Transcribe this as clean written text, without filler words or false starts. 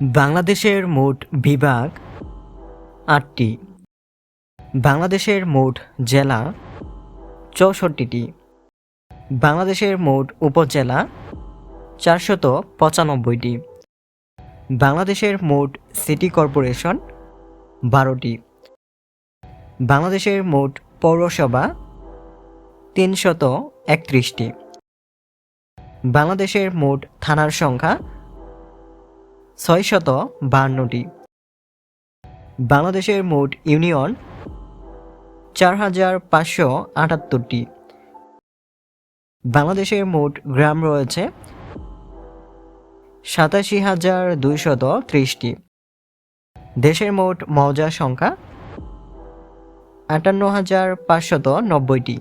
বাংলাদেশের মোট বিভাগ ৮টি। বাংলাদেশের মোট জেলা ৬৪টি। বাংলাদেশের মোট উপজেলা ৪৯৫টি। বাংলাদেশের মোট সিটি কর্পোরেশন ১২টি। বাংলাদেশের মোট পৌরসভা ৩৩১টি। বাংলাদেশের মোট থানার সংখ্যা ৬৫২টি। বাংলাদেশের মোট ইউনিয়ন ৪৫৭৮টি। বাংলাদেশের মোট গ্রাম রয়েছে ৮৭২৩০টি। দেশের মোট মৌজা সংখ্যা ৫৮৫৯০টি।